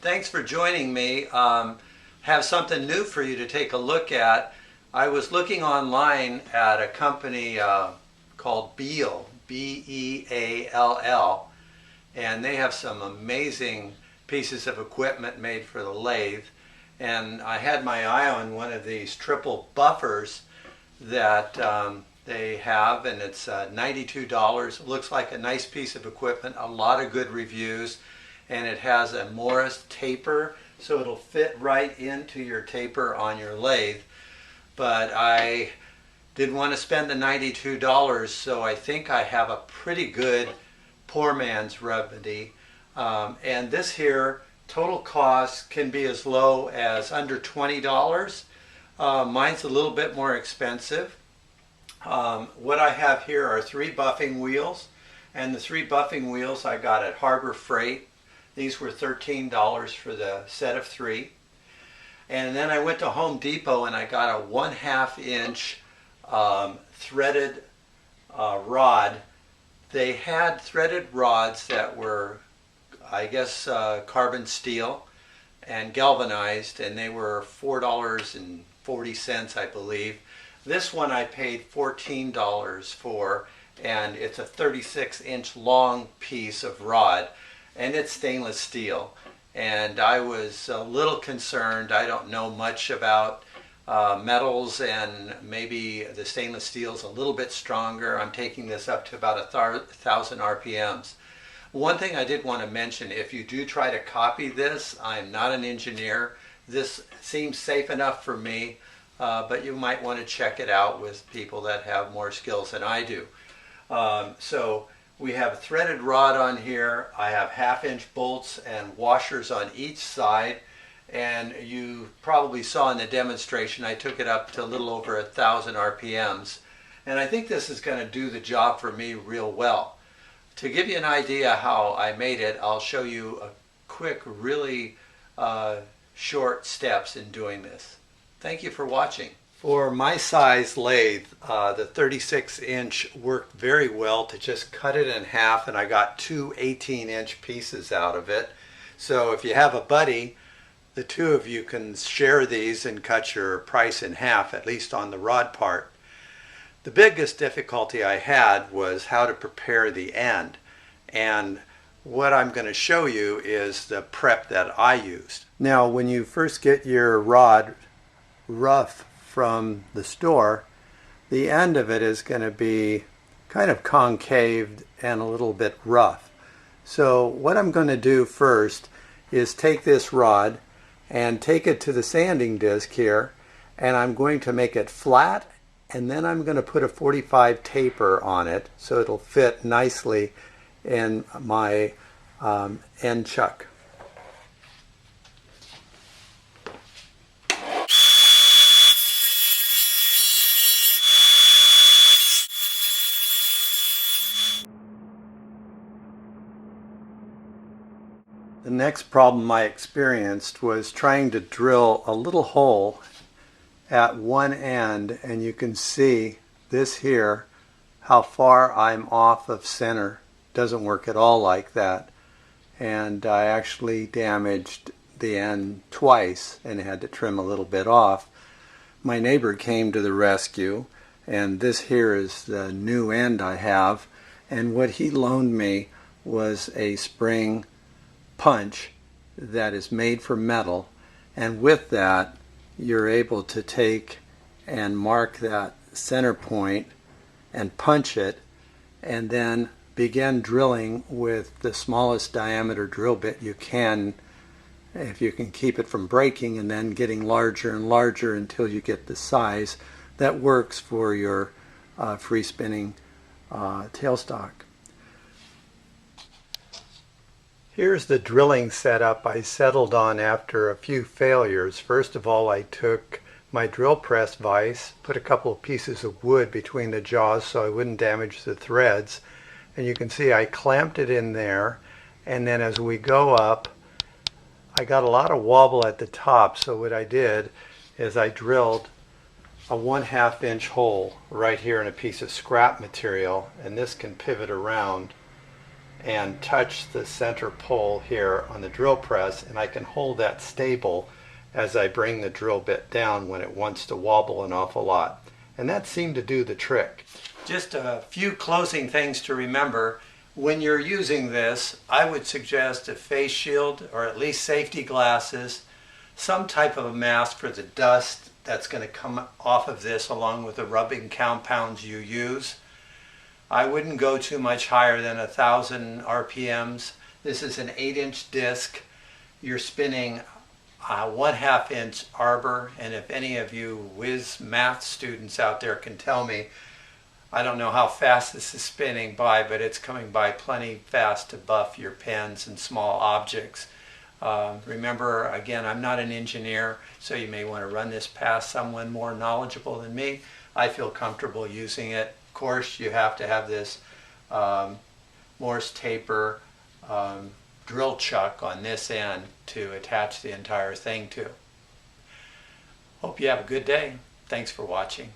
Thanks for joining me. Have something new for you to take a look at. I was looking online at a company called Beal, B-E-A-L-L, and they have some amazing pieces of equipment made for the lathe. And I had my eye on one of these triple buffers that they have, and it's $92. It looks like a nice piece of equipment, a lot of good reviews, and it has a Morris taper, so it'll fit right into your taper on your lathe. But I didn't want to spend the $92, so I think I have a pretty good poor man's remedy. And this here, total cost can be as low as under $20. Mine's a little bit more expensive. What I have here are 3 buffing wheels, and the 3 buffing wheels I got at Harbor Freight. These were $13 for the set of 3. And then I went to Home Depot and I got a 1/2 inch threaded rod. They had threaded rods that were, I guess, carbon steel and galvanized, and they were $4.40, I believe. This one I paid $14 for, and it's a 36-inch long piece of rod, and it's stainless steel. And I was a little concerned. I don't know much about metals, and maybe the stainless steel is a little bit stronger. I'm taking this up to about 1,000 RPMs. One thing I did want to mention, if you do try to copy this, I'm not an engineer. This seems safe enough for me, but you might want to check it out with people that have more skills than I do. So we have a threaded rod on here. I have 1/2 inch bolts and washers on each side. And you probably saw in the demonstration, I took it up to a little over 1,000 RPMs. And I think this is going to do the job for me real well. To give you an idea how I made it, I'll show you a quick, really short steps in doing this. Thank you for watching. For my size lathe, the 36-inch worked very well to just cut it in half, and I got 2 18-inch pieces out of it. So if you have a buddy, the 2 of you can share these and cut your price in half, at least on the rod part. The biggest difficulty I had was how to prepare the end, and what I'm going to show you is the prep that I used. Now, when you first get your rod rough from the store, the end of it is going to be kind of concaved and a little bit rough. So what I'm going to do first is take this rod and take it to the sanding disc here, and I'm going to make it flat, and then I'm going to put a 45 taper on it so it'll fit nicely in my end chuck. The next problem I experienced was trying to drill a little hole at one end, and you can see this here, how far I'm off of center. Doesn't work at all like that, and I actually damaged the end twice and had to trim a little bit off. My neighbor came to the rescue, and this here is the new end I have, and what he loaned me was a spring punch that is made for metal, and with that you're able to take and mark that center point and punch it, and then begin drilling with the smallest diameter drill bit you can, if you can keep it from breaking, and then getting larger and larger until you get the size that works for your free spinning tailstock. Here's the drilling setup I settled on after a few failures. First of all, I took my drill press vise, put a couple of pieces of wood between the jaws so I wouldn't damage the threads, and you can see I clamped it in there, and then as we go up, I got a lot of wobble at the top, so what I did is I drilled a 1/2 inch hole right here in a piece of scrap material, and this can pivot around. and touch the center pole here on the drill press, and I can hold that stable as I bring the drill bit down when it wants to wobble an awful lot. And that seemed to do the trick. Just a few closing things to remember. When you're using this, I would suggest a face shield or at least safety glasses, some type of a mask for the dust that's going to come off of this along with the rubbing compounds you use. I wouldn't go too much higher than 1,000 RPMs. This is an 8-inch disc. You're spinning a 1/2 inch arbor, and if any of you whiz math students out there can tell me, I don't know how fast this is spinning by, but it's coming by plenty fast to buff your pens and small objects. Remember, again, I'm not an engineer, so you may want to run this past someone more knowledgeable than me. I feel comfortable using it. Of course, you have to have this Morse taper drill chuck on this end to attach the entire thing to. Hope you have a good day. Thanks for watching.